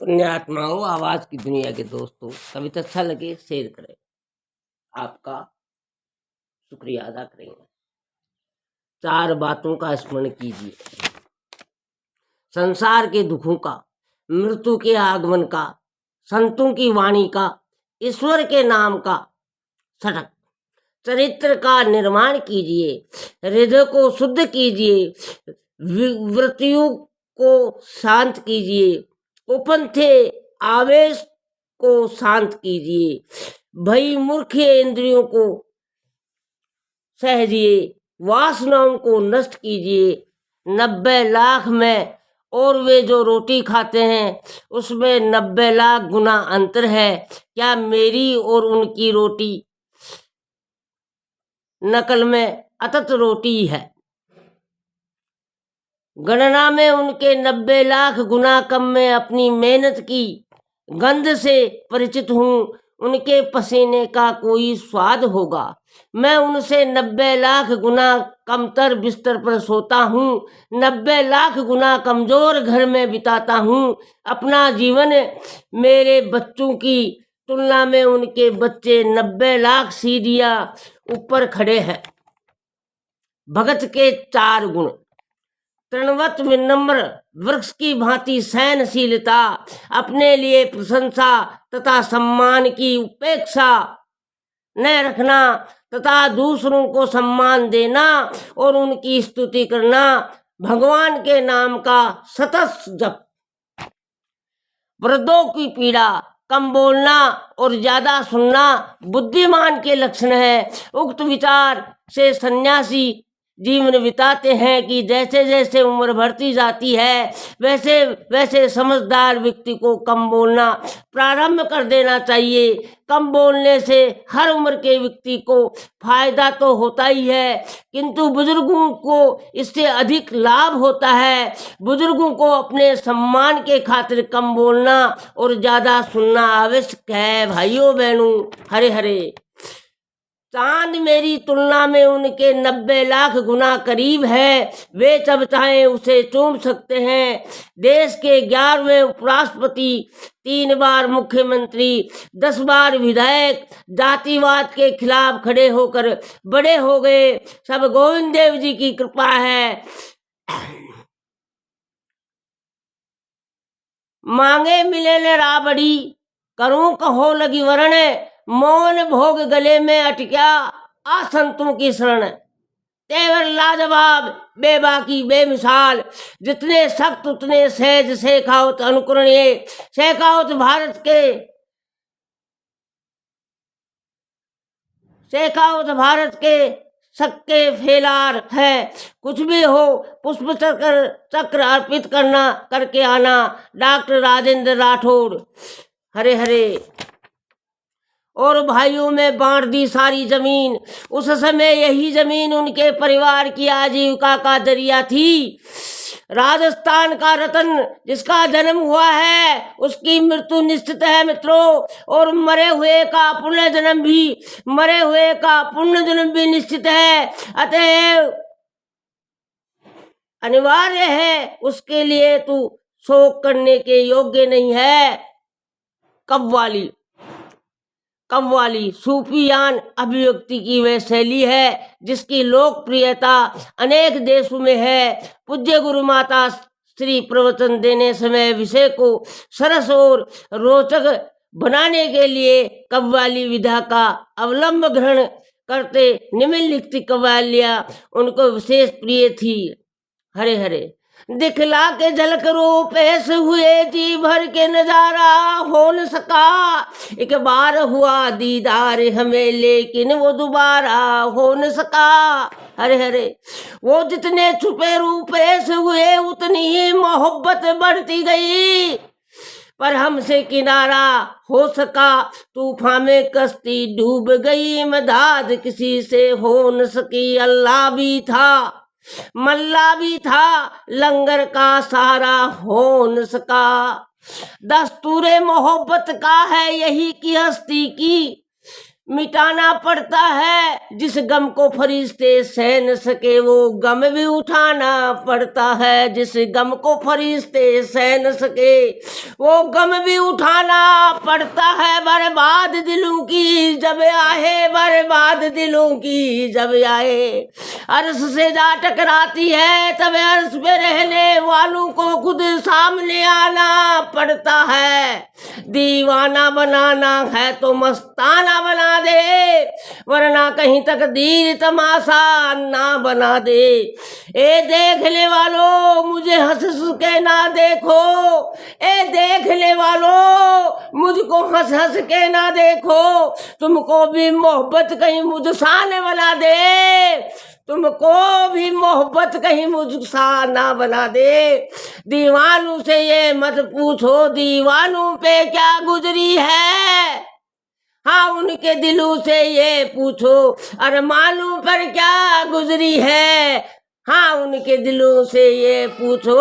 पुण्यात्माओं, आवाज की दुनिया के दोस्तों, कविता अच्छा लगे शेयर करें। आपका शुक्रिया अदा करेंगे। 4 बातों का स्मरण कीजिए। संसार के दुखों का, मृत्यु के आगमन का, संतों की वाणी का, ईश्वर के नाम का सटक चरित्र का निर्माण कीजिए। हृदय को शुद्ध कीजिए, वृत्तियों को शांत कीजिए, उपंथे आवेश को शांत कीजिए, भई मूर्ख इंद्रियों को सहजिए, वासनाओं को नष्ट कीजिए। 90 लाख में और वे जो रोटी खाते हैं उसमें 90 लाख गुना अंतर है। क्या मेरी और उनकी रोटी नकल में अतत रोटी है। गणना में उनके 90 लाख गुना कम में अपनी मेहनत की गंध से परिचित हूँ। उनके पसीने का कोई स्वाद होगा। मैं उनसे 90 लाख गुना कमतर बिस्तर पर सोता हूँ, 90 लाख गुना कमजोर घर में बिताता हूँ अपना जीवन। मेरे बच्चों की तुलना में उनके बच्चे 90 लाख सीढ़ियाँ ऊपर खड़े हैं। भगत के 4 गुण। तृणवत विनम्र, वृक्ष की भांति सहनशीलता, अपने लिए प्रशंसा तथा सम्मान की उपेक्षा न रखना तथा दूसरों को सम्मान देना और उनकी स्तुति करना, भगवान के नाम का सतत जप। वृद्धों की पीड़ा, कम बोलना और ज्यादा सुनना बुद्धिमान के लक्षण है। उक्त विचार से सन्यासी जीवन बिताते हैं कि जैसे जैसे उम्र बढ़ती जाती है वैसे वैसे समझदार व्यक्ति को कम बोलना प्रारंभ कर देना चाहिए। कम बोलने से हर उम्र के व्यक्ति को फायदा तो होता ही है, किंतु बुजुर्गों को इससे अधिक लाभ होता है। बुजुर्गों को अपने सम्मान के खातिर कम बोलना और ज्यादा सुनना आवश्यक है। भाइयों बहनों, हरे हरे। चांद मेरी तुलना में उनके 90 लाख गुना करीब है। वे जब चाहें उसे चूम सकते हैं। देश के 11वें उपराष्ट्रपति, 3 बार मुख्यमंत्री, 10 बार विधायक जातिवाद के खिलाफ खड़े होकर बड़े हो गए। सब गोविंद देव जी की कृपा है। मांगे मिले न राबड़ी, करूं कहो लगी वरण, मौन भोग गले में अटक्या, आसंतों की शरण। तेवर लाजवाब, बेबाकी बेमिसाल, जितने सख्त उतने सहज, शेखावत अनुकरणीय। शेखावत भारत के सक्के फेलार है। कुछ भी हो पुष्प चक्र अर्पित करके आना। डॉक्टर राजेंद्र राठौड़। हरे हरे। और भाइयों में बांट दी सारी जमीन। उस समय यही जमीन उनके परिवार की आजीविका का जरिया थी। राजस्थान का रतन जिसका जन्म हुआ है उसकी मृत्यु निश्चित है मित्रों, और मरे हुए का पुण्य जन्म भी निश्चित है। अतएव अनिवार्य है, उसके लिए तू शोक करने के योग्य नहीं है। कव्वाली सूफियान अभिव्यक्ति की वह शैली है जिसकी लोकप्रियता अनेक देशों में है। पूज्य गुरु माता श्री प्रवचन देने समय विषय को सरस और रोचक बनाने के लिए कव्वाली विधा का अवलंब ग्रहण करते। निम्नलिखित कव्वालियां उनको विशेष प्रिय थी। हरे हरे। दिखला के झलक रूप ऐसे हुए, जी भर के नजारा हो न सका। एक बार हुआ दीदार हमें, लेकिन वो दोबारा हो न सका। हरे हरे। वो जितने छुपे रूप ऐसे हुए उतनी ही मोहब्बत बढ़ती गई, पर हमसे किनारा हो सका। तूफान में कश्ती डूब गई, मदद किसी से हो न सकी। अल्लाह भी था, मल्ला भी था, लंगर का सहारा हो न सका। दस्तूरे मोहब्बत का है यही की हस्ती की, मिटाना पड़ता है। जिस गम को फरिश्ते सह न सके वो गम भी उठाना पड़ता है। जिस गम को फरिश्ते सह न सके वो गम भी उठाना पड़ता है। बर्बाद दिलों की जब आए, बर्बाद दिलों की जब आए, अर्श से जा टकराती है तब अर्श पे रहने वालों को खुद सामने आना पड़ता है। दीवाना बनाना है तो मस्ताना बना दे, वरना कहीं तकदीर तमाशा ना बना दे। ए देखने वालों मुझे हंस हंस के ना देखो, ए देखने वालों मुझको हंस हंस के ना देखो। तुमको भी मोहब्बत कहीं मुझसा न बना दे, तुमको भी मोहब्बत कहीं मुझसा ना बना दे। दीवानों से ये मत पूछो दीवानों पे क्या गुजरी है, हाँ उनके दिलों से ये पूछो अरमानों पर क्या गुजरी है। हाँ उनके दिलों से ये पूछो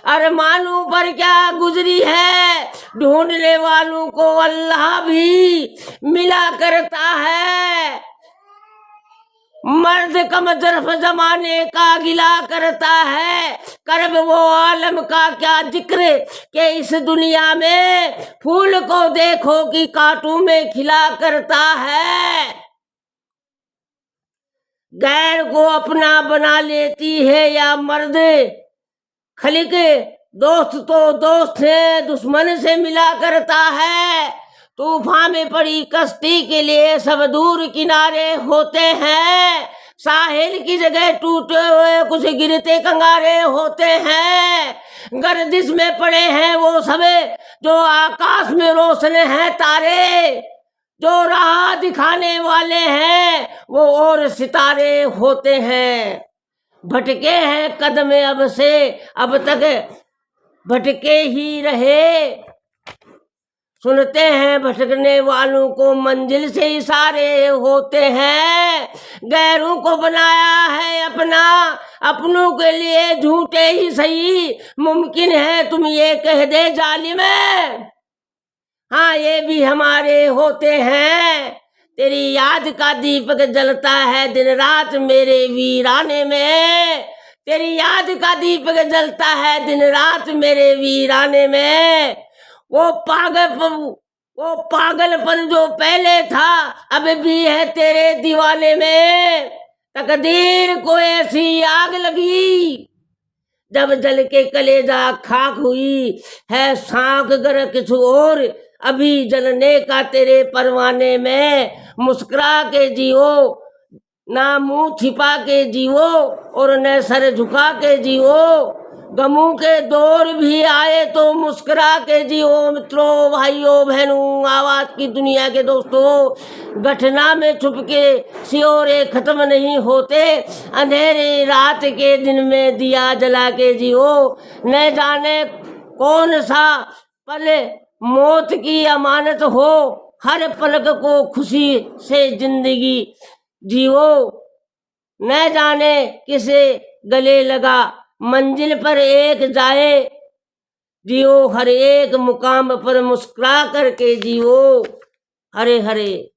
अरमानों पर क्या गुजरी है। ढूंढने वालों को अल्लाह भी मिला करता है, मर्द कम तरफ जमाने का गिला करता है। करब वो आलम का क्या जिक्र के इस दुनिया में फूल को देखो कि कांटों में खिला करता है। गैर को अपना बना लेती है या मर्द खलिक, दोस्त तो दोस्त है दुश्मन से मिला करता है। तूफान में पड़ी कश्ती के लिए सब दूर किनारे होते हैं, साहिल की जगह टूटे हुए कुछ गिरते कंगारे होते हैं। गर्दिश में पड़े हैं वो सब जो आकाश में रोशन है तारे, जो राह दिखाने वाले हैं वो और सितारे होते हैं। भटके हैं कदम अब से अब तक भटके ही रहे, सुनते हैं भटकने वालों को मंजिल से इशारे होते हैं। गैरों को बनाया है अपना, अपनों के लिए झूठे ही सही। मुमकिन है तुम ये कह दे जालिम, हाँ ये भी हमारे होते हैं। तेरी याद का दीपक जलता है दिन रात मेरे वीराने में, तेरी याद का दीपक जलता है दिन रात मेरे वीराने में। वो पागलपन जो पहले था अब भी है तेरे दीवाने में। तकदीर को ऐसी आग लगी जब जल के कलेजा खाक हुई है। साख गर कुछ और अभी जलने का तेरे परवाने में। मुस्कुरा के जियो ना मुंह छिपा के जियो और न सर झुका के जियो। गमों के दौर भी आए तो मुस्कुरा के जियो। मित्रों भाइयों बहनों आवाज की दुनिया के दोस्तों, घटना में छुप के सियोरे खत्म नहीं होते। अंधेरे रात के दिन में दिया जला के जियो। न जाने कौन सा पल मौत की अमानत हो, हर पलक को खुशी से जिंदगी जियो। न जाने किसे गले लगा मंजिल पर एक जाए, जियो हर एक मुकाम पर मुस्कुरा करके जियो। हरे हरे।